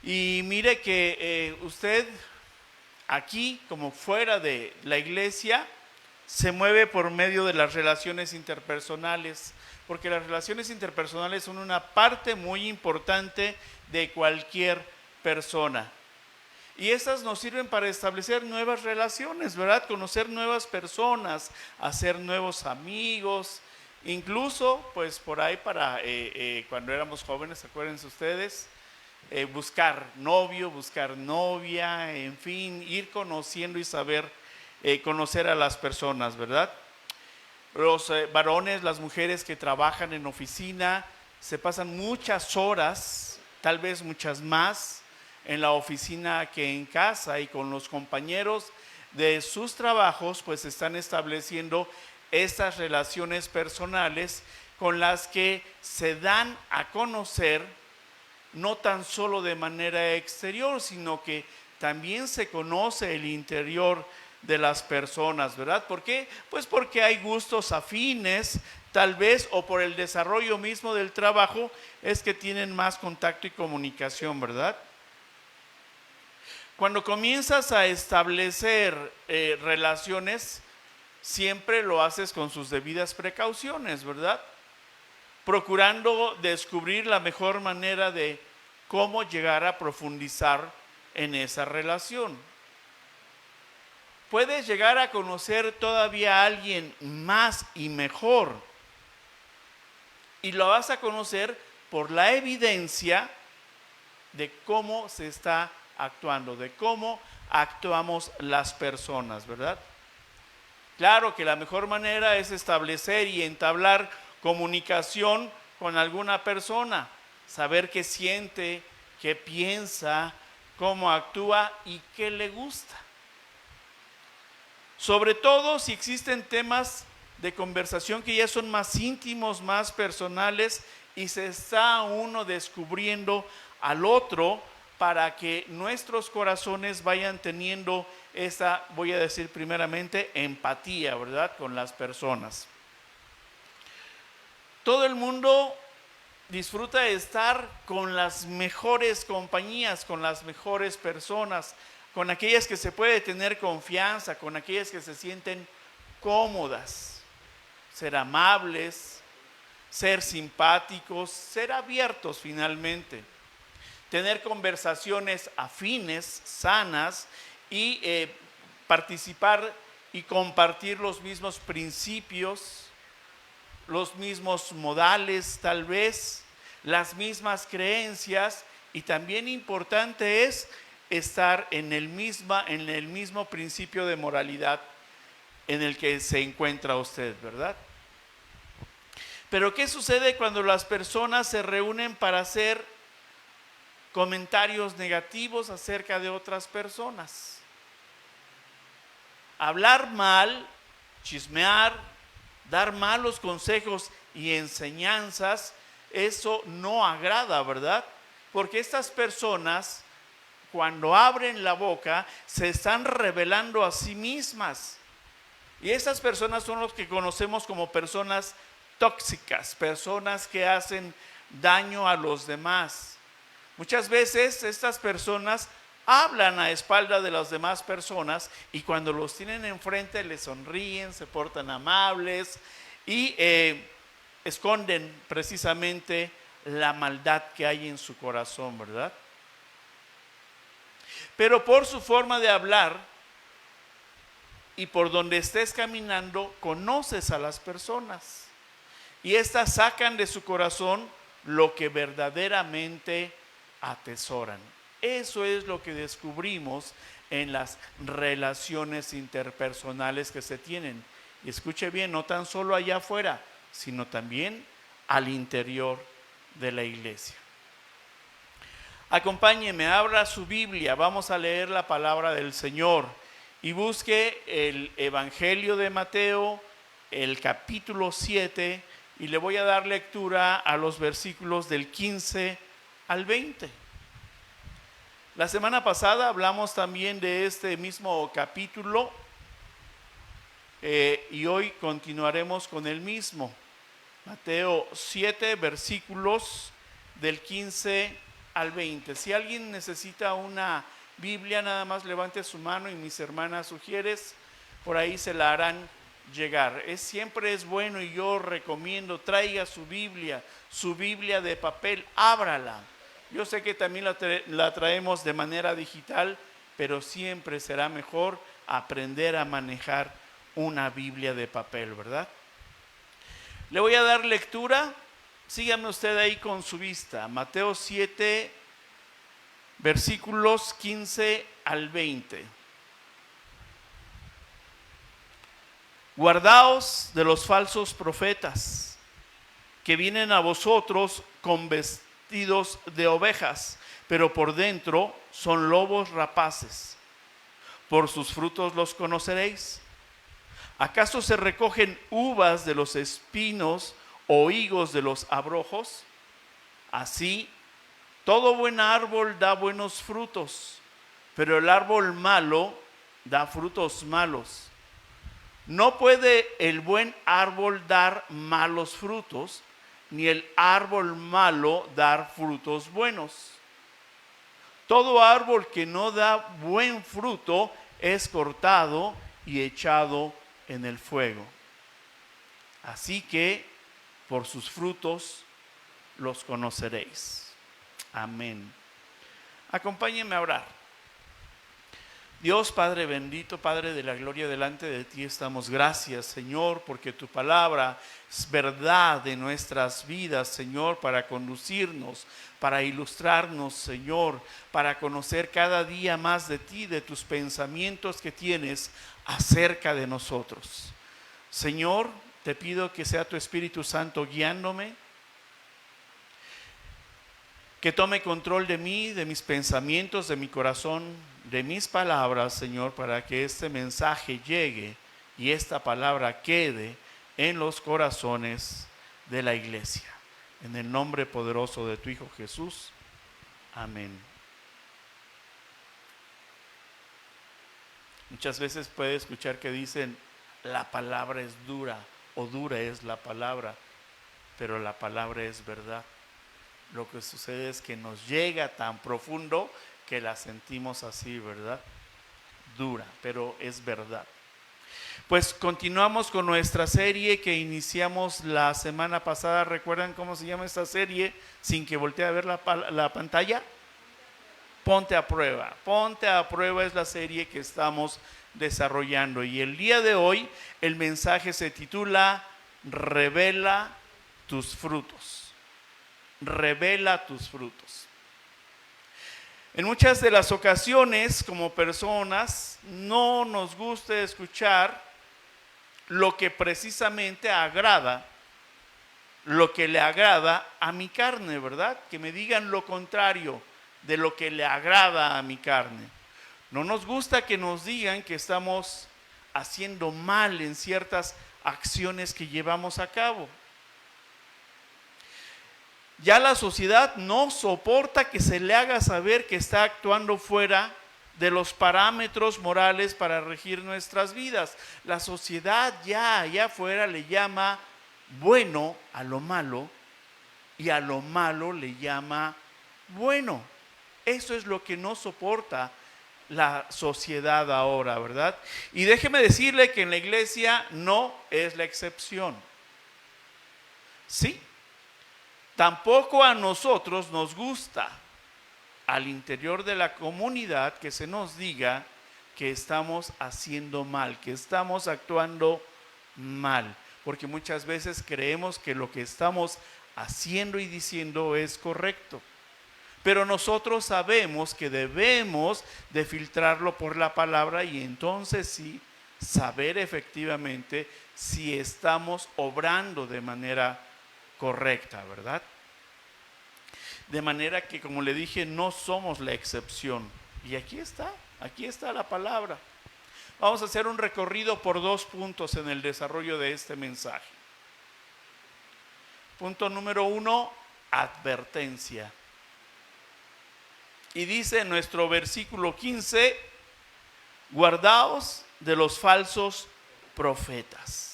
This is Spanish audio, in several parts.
Y mire que usted aquí como fuera de la iglesia se mueve por medio de las relaciones interpersonales, porque las relaciones interpersonales son una parte muy importante de cualquier persona. Y estas nos sirven para establecer nuevas relaciones, ¿verdad? Conocer nuevas personas, hacer nuevos amigos, incluso pues por ahí para cuando éramos jóvenes, acuérdense ustedes, buscar novio, buscar novia, en fin, ir conociendo y saber conocer a las personas, ¿verdad? Los varones, las mujeres que trabajan en oficina, se pasan muchas horas, tal vez muchas más, en la oficina que en casa, y con los compañeros de sus trabajos pues están estableciendo estas relaciones personales con las que se dan a conocer no tan solo de manera exterior, sino que también se conoce el interior de las personas, ¿verdad? ¿Por qué? Pues porque hay gustos afines, tal vez, o por el desarrollo mismo del trabajo, es que tienen más contacto y comunicación, ¿verdad? Cuando comienzas a establecer relaciones, siempre lo haces con sus debidas precauciones, ¿verdad? Procurando descubrir la mejor manera de cómo llegar a profundizar en esa relación. Puedes llegar a conocer todavía a alguien más y mejor, y lo vas a conocer por la evidencia de cómo se está actuando, de cómo actuamos las personas, ¿verdad? Claro que la mejor manera es establecer y entablar comunicación con alguna persona, saber qué siente, qué piensa, cómo actúa y qué le gusta. Sobre todo si existen temas de conversación que ya son más íntimos, más personales, y se está uno descubriendo al otro para que nuestros corazones vayan teniendo esa, voy a decir primeramente, empatía, ¿verdad?, con las personas. Todo el mundo disfruta de estar con las mejores compañías, con las mejores personas, con aquellas que se puede tener confianza, con aquellas que se sienten cómodas, ser amables, ser simpáticos, ser abiertos finalmente, tener conversaciones afines, sanas, y participar y compartir los mismos principios, los mismos modales tal vez, las mismas creencias, y también importante es estar en el mismo principio de moralidad en el que se encuentra usted, ¿verdad? Pero ¿qué sucede cuando las personas se reúnen para hacer comentarios negativos acerca de otras personas? Hablar mal, chismear, dar malos consejos y enseñanzas, eso no agrada, ¿verdad? Porque estas personas, cuando abren la boca, se están revelando a sí mismas. Y estas personas son los que conocemos como personas tóxicas, personas que hacen daño a los demás. Muchas veces estas personas hablan a espaldas de las demás personas, y cuando los tienen enfrente les sonríen, se portan amables y esconden precisamente la maldad que hay en su corazón, ¿verdad? Pero por su forma de hablar y por donde estés caminando, conoces a las personas, y éstas sacan de su corazón lo que verdaderamente atesoran. Eso es lo que descubrimos en las relaciones interpersonales que se tienen. Y escuche bien, no tan solo allá afuera, sino también al interior de la iglesia. Acompáñeme, abra su Biblia, vamos a leer la palabra del Señor, y busque el Evangelio de Mateo, el capítulo 7, y le voy a dar lectura a los versículos del 15 al 20. La semana pasada hablamos también de este mismo capítulo, y hoy continuaremos con el mismo. Mateo 7, versículos del 15 al 20. Si alguien necesita una Biblia, nada más levante su mano y mis hermanas Ujieres por ahí se la harán llegar. Siempre es bueno y yo recomiendo, traiga su Biblia de papel, ábrala. Yo sé que también la traemos de manera digital, pero siempre será mejor aprender a manejar una Biblia de papel, ¿verdad? Le voy a dar lectura, sígame usted ahí con su vista. Mateo 7, versículos 15 al 20. Guardaos de los falsos profetas que vienen a vosotros con vestidos de ovejas, pero por dentro son lobos rapaces. Por sus frutos los conoceréis. ¿Acaso se recogen uvas de los espinos o higos de los abrojos? Así, todo buen árbol da buenos frutos, pero el árbol malo da frutos malos. No puede el buen árbol dar malos frutos, ni el árbol malo dar frutos buenos. Todo árbol que no da buen fruto es cortado y echado en el fuego. Así que por sus frutos los conoceréis. Amén. Acompáñenme a orar. Dios Padre bendito, Padre de la gloria, delante de ti estamos. Gracias, Señor, porque tu palabra es verdad en nuestras vidas, Señor, para conducirnos, para ilustrarnos, Señor, para conocer cada día más de ti, de tus pensamientos que tienes acerca de nosotros. Señor, te pido que sea tu Espíritu Santo guiándome, que tome control de mí, de mis pensamientos, de mi corazón, de mis palabras, Señor, para que este mensaje llegue y esta palabra quede en los corazones de la iglesia. En el nombre poderoso de tu Hijo Jesús. Amén. Muchas veces puede escuchar que dicen, la palabra es dura o dura es la palabra, pero la palabra es verdad. Lo que sucede es que nos llega tan profundo que la sentimos así, ¿verdad? Dura, pero es verdad. Pues continuamos con nuestra serie que iniciamos la semana pasada. ¿Recuerdan cómo se llama esta serie? Sin que voltee a ver la pantalla. Ponte a prueba. Ponte a prueba es la serie que estamos desarrollando. Y el día de hoy el mensaje se titula Revela tus frutos. Revela tus frutos. En muchas de las ocasiones, como personas, no nos gusta escuchar lo que precisamente agrada, lo que le agrada a mi carne, ¿verdad? Que me digan lo contrario de lo que le agrada a mi carne. No nos gusta que nos digan que estamos haciendo mal en ciertas acciones que llevamos a cabo. Ya la sociedad no soporta que se le haga saber que está actuando fuera de los parámetros morales para regir nuestras vidas. La sociedad ya allá afuera le llama bueno a lo malo y a lo malo le llama bueno. Eso es lo que no soporta la sociedad ahora, ¿verdad? Y déjeme decirle que en la iglesia no es la excepción. ¿Sí? Tampoco a nosotros nos gusta al interior de la comunidad que se nos diga que estamos haciendo mal, que estamos actuando mal, porque muchas veces creemos que lo que estamos haciendo y diciendo es correcto. Pero nosotros sabemos que debemos de filtrarlo por la palabra y entonces sí saber efectivamente si estamos obrando de manera correcta, ¿verdad? De manera que, como le dije, no somos la excepción. Y aquí está la palabra. Vamos a hacer un recorrido por 2 puntos en el desarrollo de este mensaje. Punto número 1, advertencia. Y dice en nuestro versículo 15, guardaos de los falsos profetas.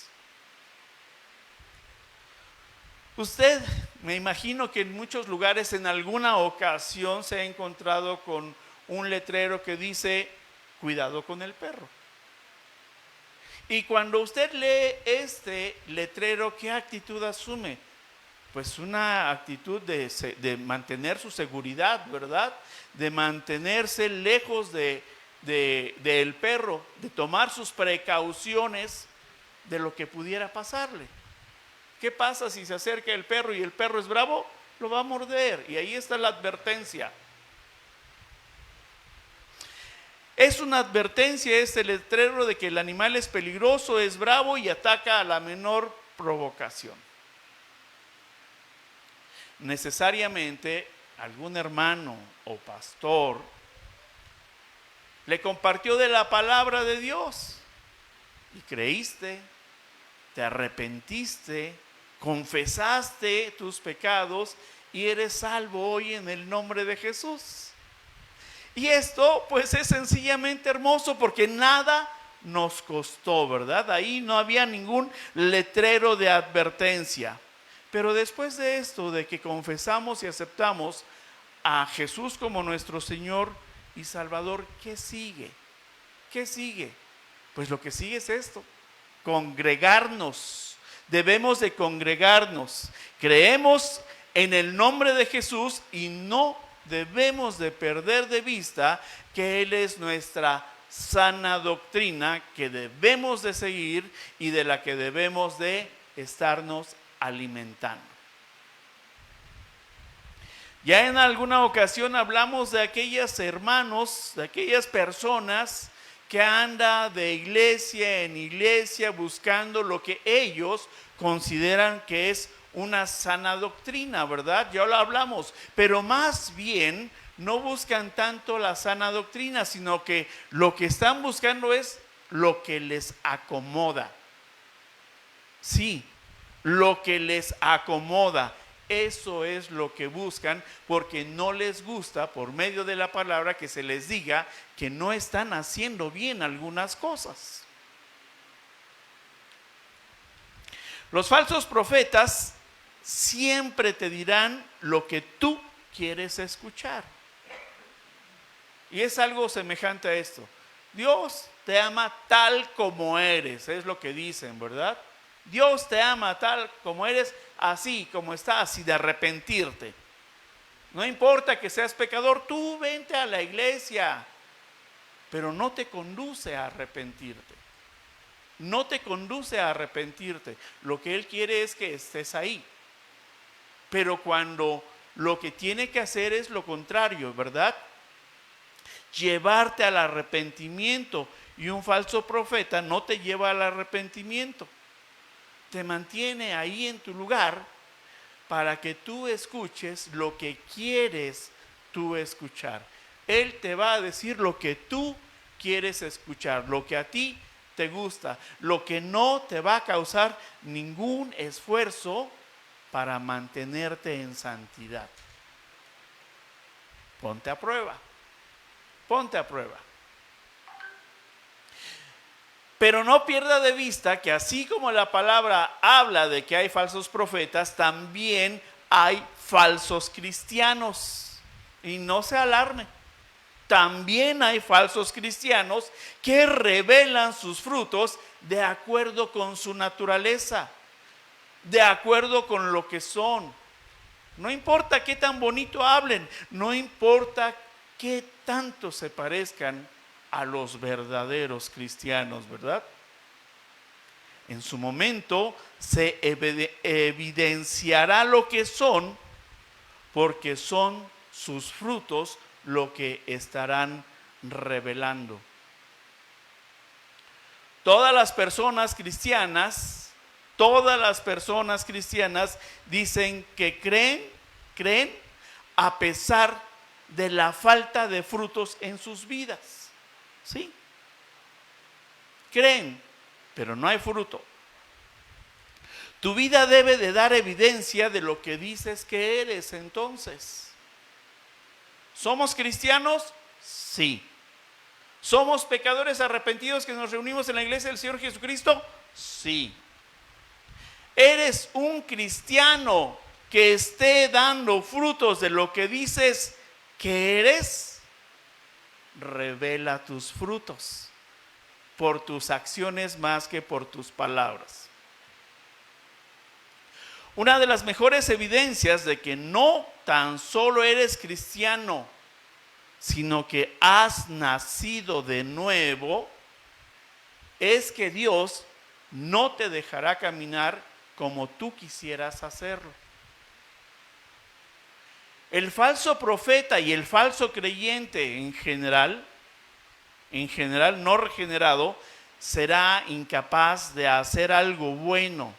Usted Me imagino que en muchos lugares en alguna ocasión se ha encontrado con un letrero que dice, cuidado con el perro. Y cuando usted lee este letrero, ¿qué actitud asume? Pues una actitud de mantener su seguridad, ¿verdad? De mantenerse lejos del perro, de tomar sus precauciones de lo que pudiera pasarle. ¿Qué pasa si se acerca el perro y el perro es bravo? Lo va a morder, y ahí está la advertencia. Es una advertencia este letrero de que el animal es peligroso, es bravo y ataca a la menor provocación. Necesariamente algún hermano o pastor le compartió de la palabra de Dios y creíste, te arrepentiste, confesaste tus pecados y eres salvo hoy en el nombre de Jesús. Y esto pues es sencillamente hermoso porque nada nos costó, ¿verdad? Ahí no había ningún letrero de advertencia. Pero después de esto, de que confesamos y aceptamos a Jesús como nuestro Señor y Salvador, ¿qué sigue? ¿Qué sigue? Pues lo que sigue es esto: congregarnos. Debemos de congregarnos. Creemos en el nombre de Jesús y no debemos de perder de vista que Él es nuestra sana doctrina que debemos de seguir y de la que debemos de estarnos alimentando. Ya en alguna ocasión hablamos de aquellos hermanos, de aquellas personas que andan de iglesia en iglesia buscando lo que ellos consideran que es una sana doctrina, ¿verdad? Ya lo hablamos, pero más bien no buscan tanto la sana doctrina, sino que lo que están buscando es lo que les acomoda. Sí, lo que les acomoda. Eso es lo que buscan, porque no les gusta, por medio de la palabra, que se les diga que no están haciendo bien algunas cosas. Los falsos profetas siempre te dirán lo que tú quieres escuchar. Y es algo semejante a esto: Dios te ama tal como eres, es lo que dicen, ¿verdad? Dios te ama tal como eres, así como estás, y de arrepentirte. No importa que seas pecador, tú vente a la iglesia, pero no te conduce a arrepentirte. No te conduce a arrepentirte. Lo que Él quiere es que estés ahí. Pero cuando lo que tiene que hacer es lo contrario, ¿verdad? Llevarte al arrepentimiento. Y un falso profeta no te lleva al arrepentimiento. Te mantiene ahí en tu lugar para que tú escuches lo que quieres tú escuchar. Él te va a decir lo que tú quieres escuchar, lo que a ti te gusta, lo que no te va a causar ningún esfuerzo para mantenerte en santidad. Ponte a prueba. Ponte a prueba. Pero no pierda de vista que así como la palabra habla de que hay falsos profetas, también hay falsos cristianos. Y no se alarme. También hay falsos cristianos que revelan sus frutos de acuerdo con su naturaleza, de acuerdo con lo que son. No importa qué tan bonito hablen, no importa qué tanto se parezcan a los verdaderos cristianos, ¿verdad? En su momento se evidenciará lo que son, porque son sus frutos lo que estarán revelando. Todas las personas cristianas dicen que creen a pesar de la falta de frutos en sus vidas. ¿Sí? Creen, pero no hay fruto. Tu vida debe de dar evidencia de lo que dices que eres entonces. ¿Somos cristianos? Sí. ¿Somos pecadores arrepentidos que nos reunimos en la iglesia del Señor Jesucristo? Sí. ¿Eres un cristiano que esté dando frutos de lo que dices que eres, revela tus frutos por tus acciones más que por tus palabras. Una de las mejores evidencias de que no tan solo eres cristiano, sino que has nacido de nuevo, es que Dios no te dejará caminar como tú quisieras hacerlo. El falso profeta y el falso creyente en general no regenerado, será incapaz de hacer algo bueno,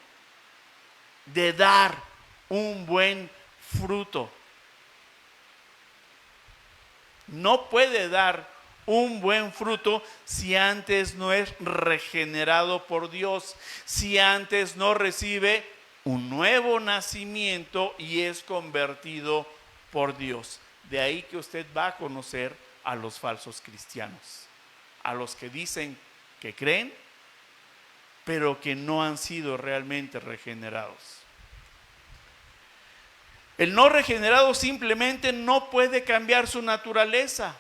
de dar un buen fruto. No puede dar un buen fruto si antes no es regenerado por Dios, si antes no recibe un nuevo nacimiento y es convertido por Dios. De ahí que usted va a conocer a los falsos cristianos, a los que dicen que creen, pero que no han sido realmente regenerados. El no regenerado simplemente no puede cambiar su naturaleza.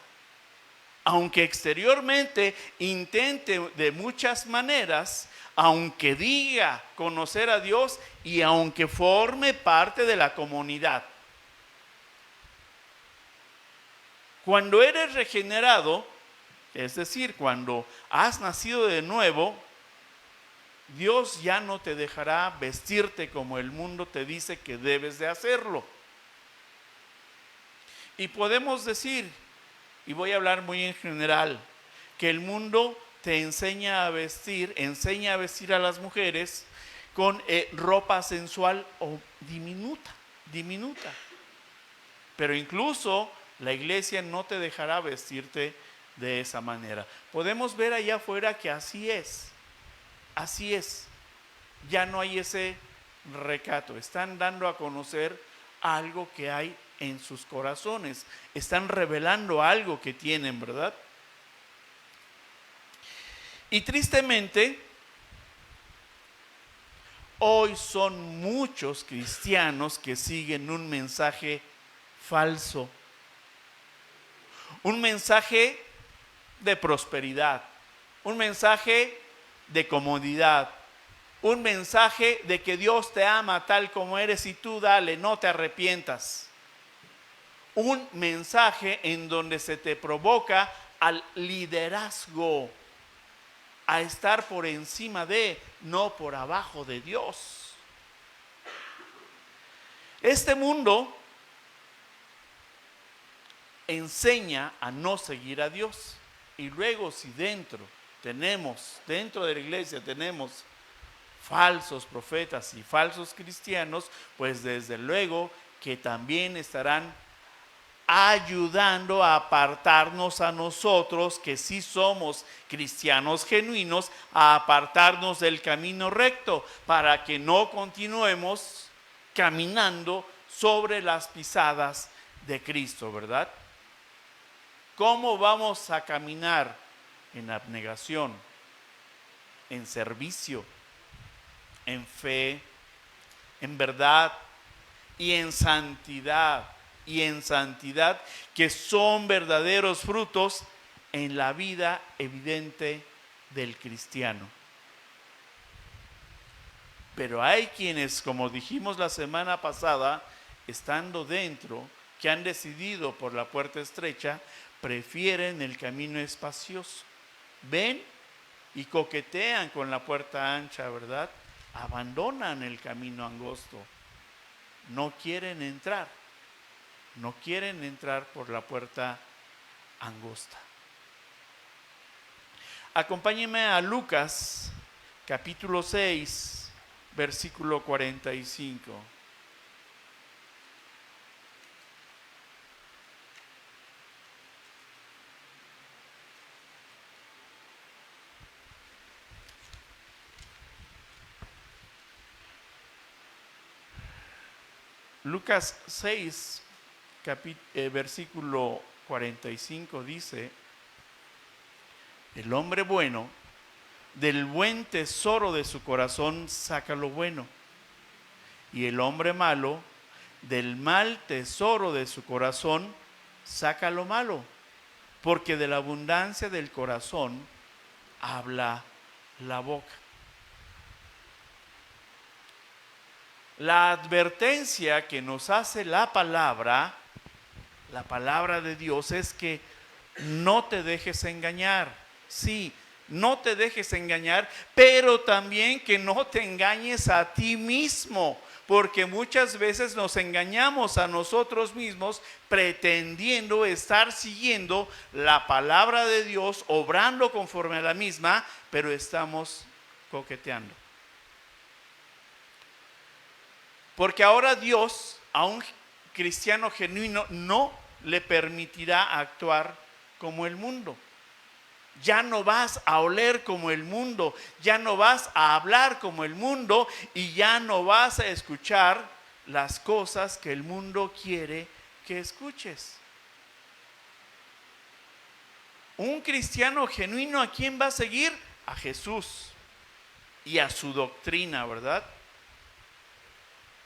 Aunque exteriormente intente de muchas maneras, aunque diga conocer a Dios y aunque forme parte de la comunidad. Cuando eres regenerado, es decir, cuando has nacido de nuevo, Dios ya no te dejará vestirte como el mundo te dice que debes de hacerlo. Y podemos decir, y voy a hablar muy en general, que el mundo te enseña a vestir a las mujeres con ropa sensual o diminuta. Pero incluso la iglesia no te dejará vestirte de esa manera. Podemos ver allá afuera que así es. Ya no hay ese recato. Están dando a conocer algo que hay en sus corazones. Están revelando algo que tienen, ¿verdad? Y tristemente, hoy son muchos cristianos que siguen un mensaje falso. Un mensaje de prosperidad. Un mensaje de comodidad. Un mensaje de que Dios te ama tal como eres y tú dale, no te arrepientas. Un mensaje en donde se te provoca al liderazgo, a estar por encima de, no por abajo de Dios. Este mundo enseña a no seguir a Dios. Y luego si dentro de la iglesia tenemos falsos profetas y falsos cristianos, pues desde luego que también estarán ayudando a apartarnos a nosotros, que sí somos cristianos genuinos, a apartarnos del camino recto, para que no continuemos caminando sobre las pisadas de Cristo, ¿verdad? ¿Cómo vamos a caminar? En abnegación, en servicio, en fe, en verdad y en santidad. Que son verdaderos frutos en la vida evidente del cristiano. Pero hay quienes, como dijimos la semana pasada, estando dentro, que han decidido por la puerta estrecha, prefieren el camino espacioso. Ven y coquetean con la puerta ancha, ¿verdad? Abandonan el camino angosto. No quieren entrar por la puerta angosta. Acompáñenme a Lucas, capítulo 6, versículo 45. Lucas 6, versículo 45 dice: el hombre bueno del buen tesoro de su corazón saca lo bueno, y el hombre malo del mal tesoro de su corazón saca lo malo, porque de la abundancia del corazón habla la boca. La advertencia que nos hace la palabra de Dios, es que no te dejes engañar. Sí, no te dejes engañar, pero también que no te engañes a ti mismo, porque muchas veces nos engañamos a nosotros mismos pretendiendo estar siguiendo la palabra de Dios, obrando conforme a la misma, pero estamos coqueteando. Porque ahora Dios a un cristiano genuino no le permitirá actuar como el mundo. Ya no vas a oler como el mundo, ya no vas a hablar como el mundo y ya no vas a escuchar las cosas que el mundo quiere que escuches. Un cristiano genuino, ¿a quién va a seguir? A Jesús y a su doctrina, ¿verdad?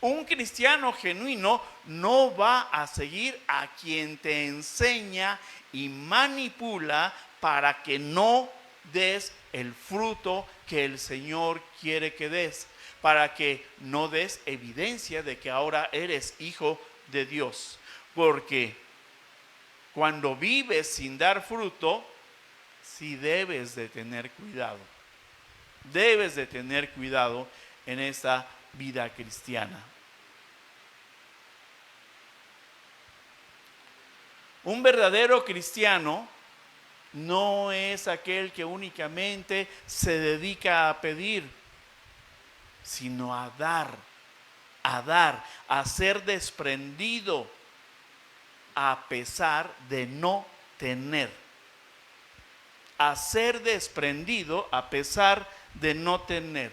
Un cristiano genuino no va a seguir a quien te enseña y manipula para que no des el fruto que el Señor quiere que des, para que no des evidencia de que ahora eres hijo de Dios. Porque cuando vives sin dar fruto, sí debes de tener cuidado. Debes de tener cuidado en esta vida cristiana. Un verdadero cristiano no es aquel que únicamente se dedica a pedir, sino a dar, a ser desprendido a pesar de no tener. A ser desprendido a pesar de no tener.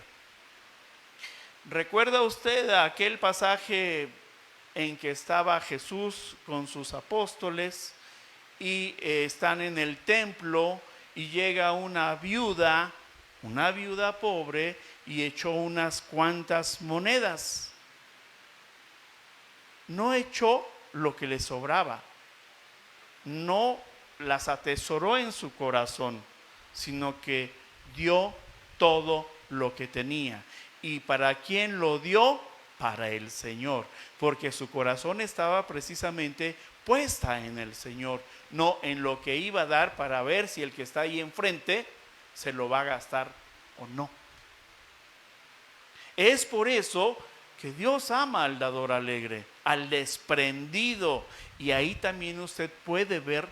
¿Recuerda usted aquel pasaje en que estaba Jesús con sus apóstoles y están en el templo y llega una viuda pobre y echó unas cuantas monedas? No echó lo que le sobraba, no las atesoró en su corazón, sino que dio todo lo que tenía. ¿Y para quién lo dio? Para el Señor, porque su corazón estaba precisamente puesta en el Señor, no en lo que iba a dar para ver si el que está ahí enfrente se lo va a gastar o no. Es por eso que Dios ama al dador alegre, al desprendido, y ahí también usted puede ver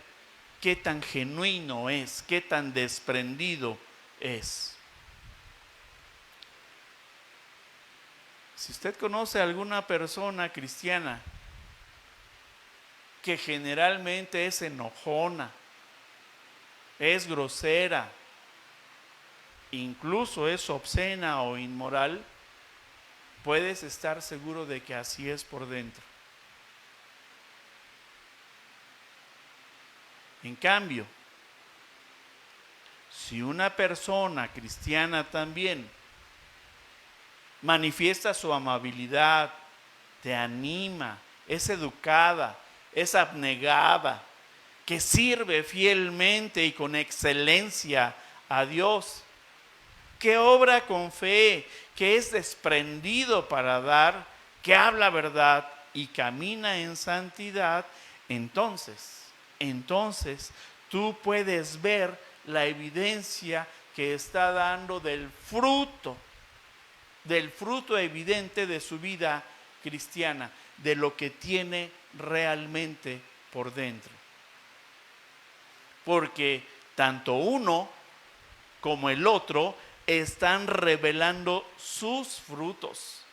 qué tan genuino es, qué tan desprendido es. Si usted conoce a alguna persona cristiana que generalmente es enojona, es grosera, incluso es obscena o inmoral, puedes estar seguro de que así es por dentro. En cambio, si una persona cristiana también manifiesta su amabilidad, te anima, es educada, es abnegada, que sirve fielmente y con excelencia a Dios, que obra con fe, que es desprendido para dar, que habla verdad y camina en santidad, entonces tú puedes ver la evidencia que está dando del fruto evidente de su vida cristiana, de lo que tiene realmente por dentro. Porque tanto uno como el otro están revelando sus frutos.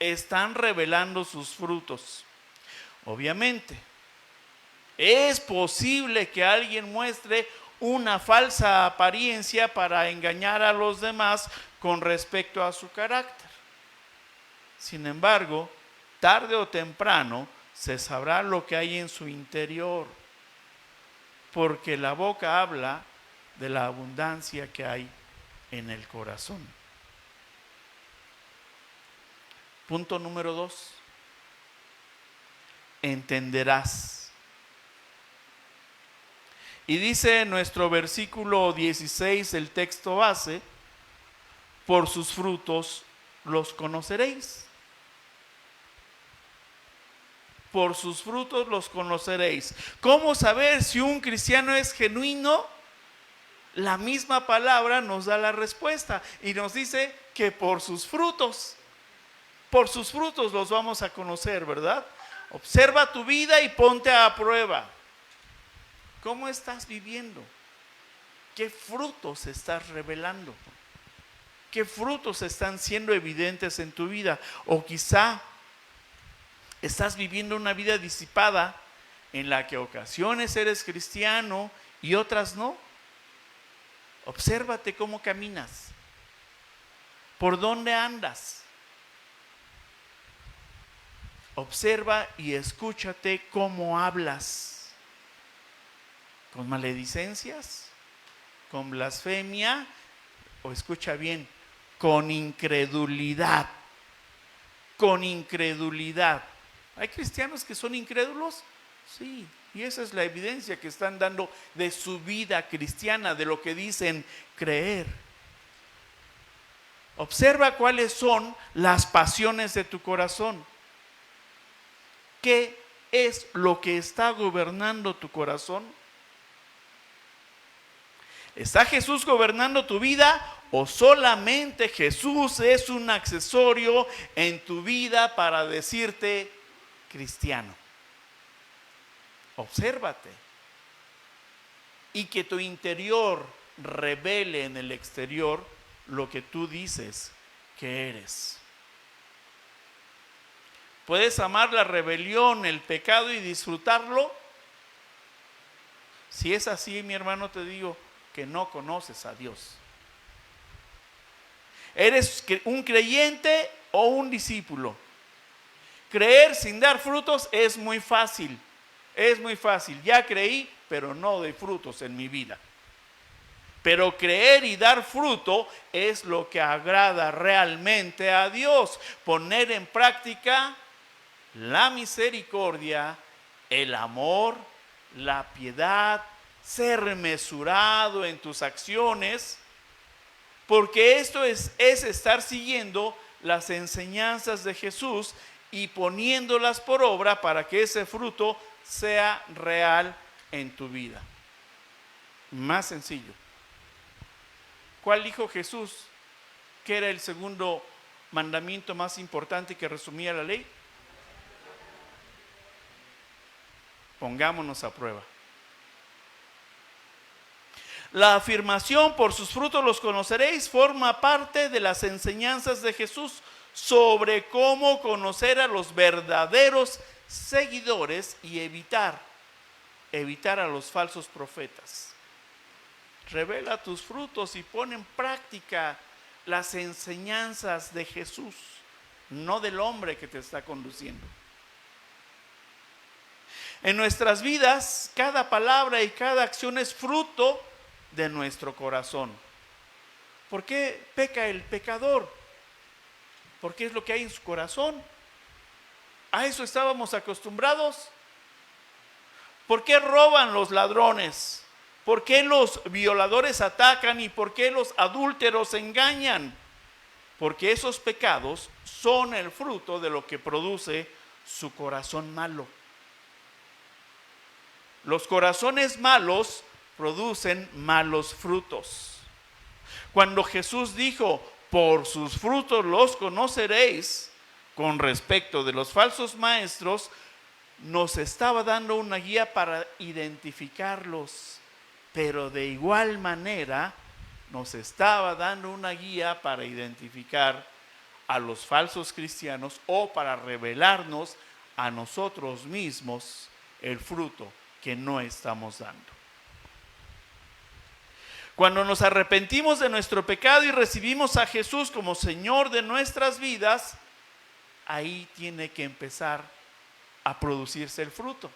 Están revelando sus frutos. Obviamente, es posible que alguien muestre una falsa apariencia para engañar a los demás con respecto a su carácter. Sin embargo, tarde o temprano se sabrá lo que hay en su interior, porque la boca habla de la abundancia que hay en el corazón. Punto número 2. entenderás. Y dice nuestro versículo 16, el texto base: por sus frutos los conoceréis. Por sus frutos los conoceréis. ¿Cómo saber si un cristiano es genuino? La misma palabra nos da la respuesta y nos dice que por sus frutos los vamos a conocer, ¿verdad? Observa tu vida y ponte a prueba. ¿Cómo estás viviendo? ¿Qué frutos estás revelando? ¿Qué frutos están siendo evidentes en tu vida? O quizá estás viviendo una vida disipada en la que ocasiones eres cristiano y otras no. Obsérvate cómo caminas, por dónde andas. Observa y escúchate cómo hablas. ¿Con maledicencias? ¿Con blasfemia? O escucha bien, con incredulidad. Con incredulidad. ¿Hay cristianos que son incrédulos? Sí, y esa es la evidencia que están dando de su vida cristiana, de lo que dicen creer. Observa cuáles son las pasiones de tu corazón. ¿Qué es lo que está gobernando tu corazón? ¿Está Jesús gobernando tu vida o solamente Jesús es un accesorio en tu vida para decirte cristiano? Obsérvate y que tu interior revele en el exterior lo que tú dices que eres. ¿Puedes amar la rebelión, el pecado y disfrutarlo? Si es así, mi hermano, te digo que no conoces a Dios. ¿Eres un creyente o un discípulo? Creer sin dar frutos es muy fácil. Es muy fácil. Ya creí, pero no doy frutos en mi vida. Pero creer y dar fruto es lo que agrada realmente a Dios. Poner en práctica la misericordia, el amor, la piedad, ser mesurado en tus acciones, porque esto es estar siguiendo las enseñanzas de Jesús y poniéndolas por obra para que ese fruto sea real en tu vida. Más sencillo. ¿Cuál dijo Jesús que era el segundo mandamiento más importante que resumía la ley? Pongámonos a prueba. La afirmación por sus frutos los conoceréis forma parte de las enseñanzas de Jesús sobre cómo conocer a los verdaderos seguidores y evitar a los falsos profetas. Revela tus frutos y pon en práctica las enseñanzas de Jesús, no del hombre que te está conduciendo. En nuestras vidas, cada palabra y cada acción es fruto de nuestro corazón. ¿Por qué peca el pecador? Porque es lo que hay en su corazón. ¿A eso estábamos acostumbrados? ¿Por qué roban los ladrones? ¿Por qué los violadores atacan? ¿Y por qué los adúlteros engañan? Porque esos pecados son el fruto de lo que produce su corazón malo. Los corazones malos producen malos frutos. Cuando Jesús dijo, por sus frutos los conoceréis, con respecto de los falsos maestros, nos estaba dando una guía para identificarlos, pero de igual manera nos estaba dando una guía para identificar a los falsos cristianos o para revelarnos a nosotros mismos el fruto que no estamos dando. Cuando nos arrepentimos de nuestro pecado y recibimos a Jesús como Señor de nuestras vidas, ahí tiene que empezar a producirse el fruto.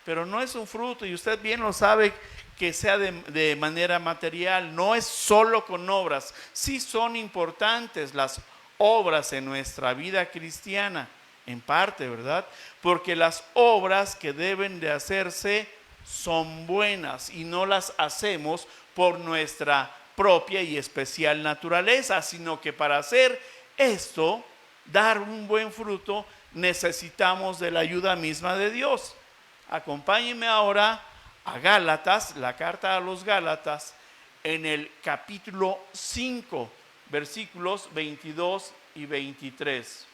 Pero no es un fruto, y usted bien lo sabe, que sea de manera material. No es solo con obras. Sí son importantes las obras en nuestra vida cristiana, en parte, ¿verdad? Porque las obras que deben de hacerse son buenas y no las hacemos por nuestra propia y especial naturaleza, sino que para hacer esto, dar un buen fruto, necesitamos de la ayuda misma de Dios. Acompáñenme ahora a Gálatas, la carta a los Gálatas, en el capítulo 5, versículos 22 y 23.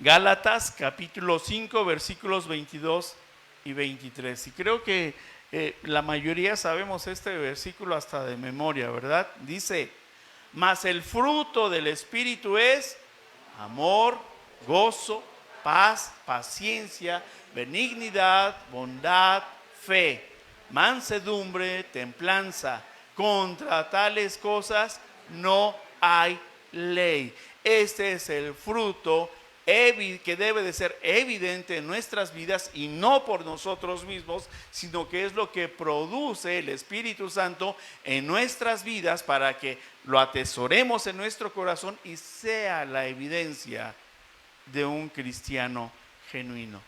Gálatas capítulo 5 versículos 22 y 23. Y creo que la mayoría sabemos este versículo hasta de memoria, ¿verdad? Dice, mas el fruto del Espíritu es amor, gozo, paz, paciencia, benignidad, bondad, fe, mansedumbre, templanza. Contra tales cosas no hay ley. Este es el fruto que debe de ser evidente en nuestras vidas y no por nosotros mismos, sino que es lo que produce el Espíritu Santo en nuestras vidas para que lo atesoremos en nuestro corazón y sea la evidencia de un cristiano genuino.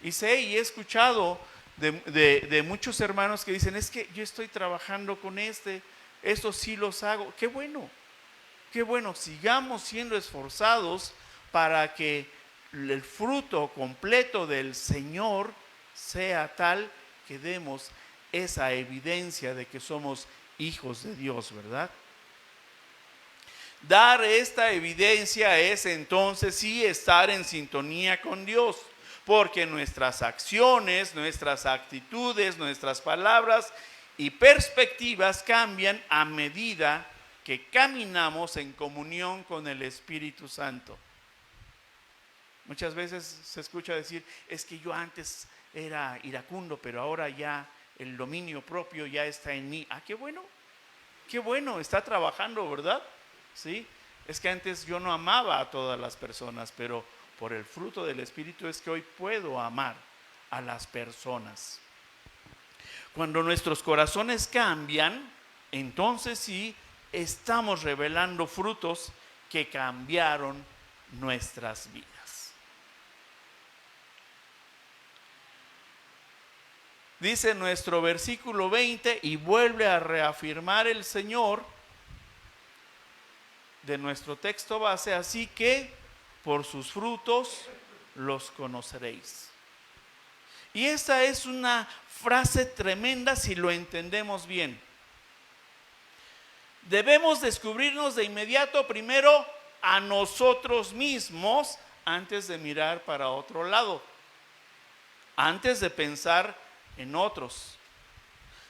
Y sé y he escuchado de muchos hermanos que dicen, es que yo estoy trabajando con estos sí los hago. Qué bueno, sigamos siendo esforzados para que el fruto completo del Señor sea tal que demos esa evidencia de que somos hijos de Dios, ¿verdad? Dar esta evidencia es entonces sí estar en sintonía con Dios, porque nuestras acciones, nuestras actitudes, nuestras palabras y perspectivas cambian a medida que caminamos en comunión con el Espíritu Santo. Muchas veces se escucha decir, es que yo antes era iracundo, pero ahora ya el dominio propio ya está en mí. Ah, qué bueno, está trabajando, ¿verdad? Sí, es que antes yo no amaba a todas las personas, pero por el fruto del Espíritu es que hoy puedo amar a las personas. Cuando nuestros corazones cambian, entonces sí, estamos revelando frutos que cambiaron nuestras vidas. Dice nuestro versículo 20 y vuelve a reafirmar el Señor de nuestro texto base, así que por sus frutos los conoceréis. Y esta es una frase tremenda si lo entendemos bien. Debemos descubrirnos de inmediato primero a nosotros mismos antes de mirar para otro lado, antes de pensar en otros.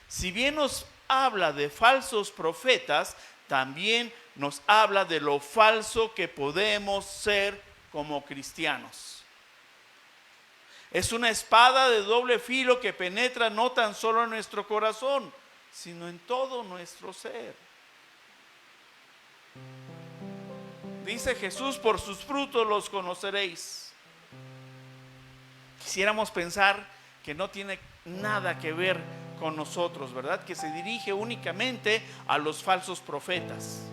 Si bien nos habla de falsos profetas, también nos habla de lo falso que podemos ser como cristianos. Es una espada de doble filo que penetra no tan solo en nuestro corazón, sino en todo nuestro ser. Dice Jesús, por sus frutos los conoceréis. Quisiéramos pensar que no tiene nada que ver con nosotros, ¿verdad? Que se dirige únicamente a los falsos profetas.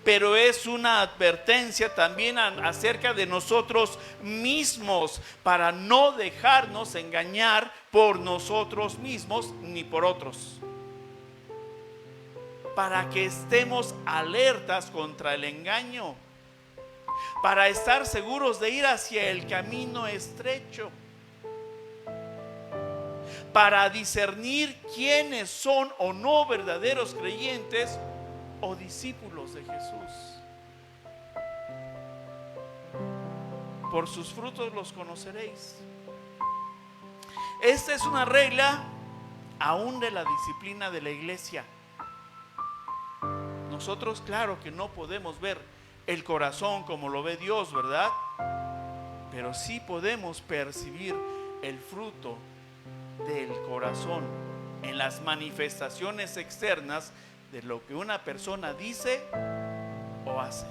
Pero es una advertencia también acerca de nosotros mismos, para no dejarnos engañar por nosotros mismos ni por otros. Para que estemos alertas contra el engaño, para estar seguros de ir hacia el camino estrecho, para discernir quiénes son o no verdaderos creyentes o discípulos de Jesús. Por sus frutos los conoceréis. Esta es una regla aún de la disciplina de la iglesia. Nosotros, claro que no podemos ver el corazón como lo ve Dios, ¿verdad? Pero sí podemos percibir el fruto del corazón en las manifestaciones externas de lo que una persona dice o hace.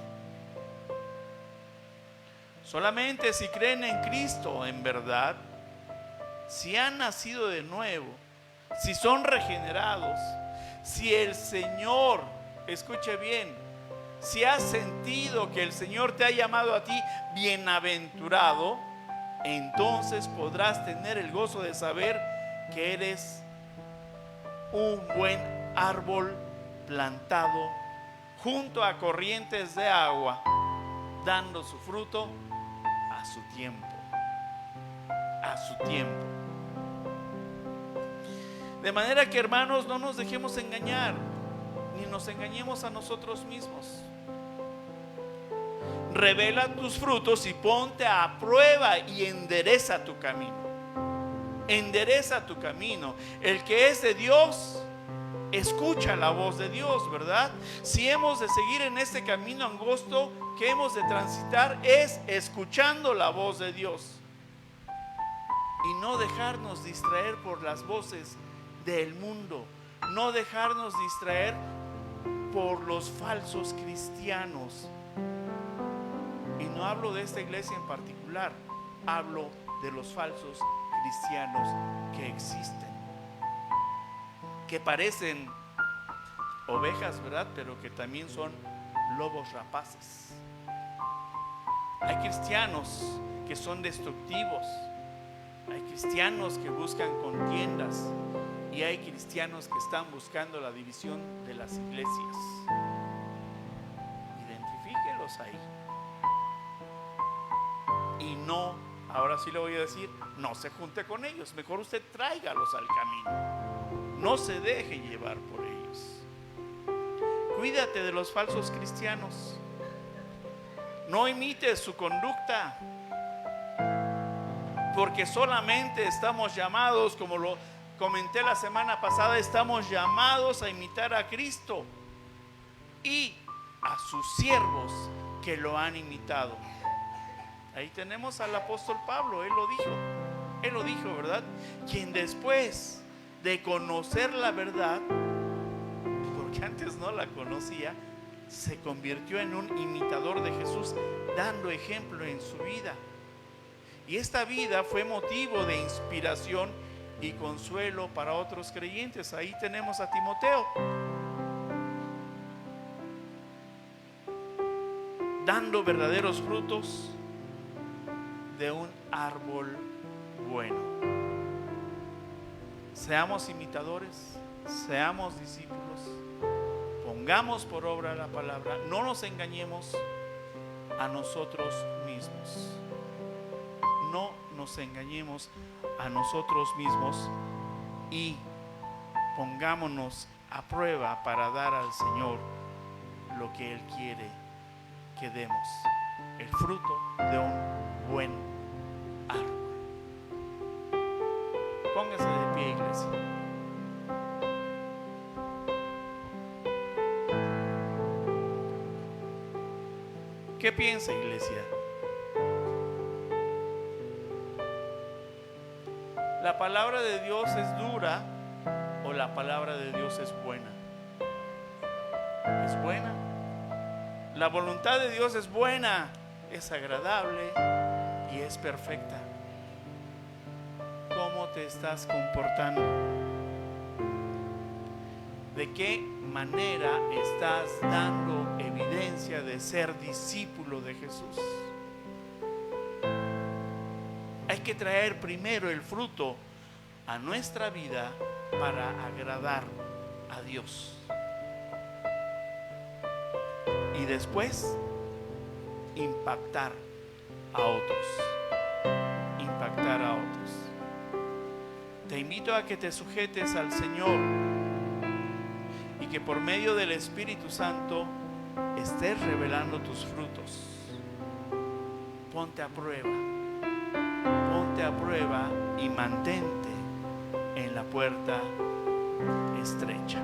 Solamente si creen en Cristo en verdad, si han nacido de nuevo, si son regenerados, si el Señor, escuche bien, si has sentido que el Señor te ha llamado a ti bienaventurado, entonces podrás tener el gozo de saber que eres un buen árbol plantado junto a corrientes de agua, dando su fruto a su tiempo. A su tiempo. De manera que, hermanos, no nos dejemos engañar, ni nos engañemos a nosotros mismos. Revela tus frutos y ponte a prueba y endereza tu camino. Endereza tu camino. El que es de Dios, escucha la voz de Dios, ¿verdad? Si hemos de seguir en este camino angosto que hemos de transitar, es escuchando la voz de Dios. Y no dejarnos distraer por las voces del mundo. No dejarnos distraer por los falsos cristianos. Y no hablo de esta iglesia en particular, hablo de los falsos cristianos que existen, que parecen ovejas, ¿verdad? Pero que también son lobos rapaces. Hay cristianos que son destructivos, hay cristianos que buscan contiendas y hay cristianos que están buscando la división de las iglesias. Identifíquelos ahí. Y no, ahora sí le voy a decir, no se junte con ellos, mejor usted tráigalos al camino, no se deje llevar por ellos. Cuídate de los falsos cristianos, no imites su conducta, porque solamente estamos llamados, como lo comenté la semana pasada, estamos llamados a imitar a Cristo y a sus siervos que lo han imitado. Ahí tenemos al apóstol Pablo, él lo dijo, ¿verdad? Quien después de conocer la verdad, porque antes no la conocía, se convirtió en un imitador de Jesús, dando ejemplo en su vida. Y esta vida fue motivo de inspiración y consuelo para otros creyentes. Ahí tenemos a Timoteo, dando verdaderos frutos de un árbol bueno. Seamos imitadores, seamos discípulos, pongamos por obra la palabra, no nos engañemos a nosotros mismos. No nos engañemos a nosotros mismos y pongámonos a prueba para dar al Señor lo que Él quiere que demos, el fruto de un buen árbol. Póngase de pie, iglesia. ¿Qué piensa, iglesia? ¿La palabra de Dios es dura o la palabra de Dios es buena? Es buena. La voluntad de Dios es buena, es agradable y es perfecta. ¿Cómo te estás comportando? ¿De qué manera estás dando evidencia de ser discípulo de Jesús? Hay que traer primero el fruto a nuestra vida para agradar a Dios. Y después impactar a otros. Impactar a otros. Te invito a que te sujetes al Señor y que por medio del Espíritu Santo estés revelando tus frutos. Ponte a prueba. Ponte a prueba y mantente en la puerta estrecha.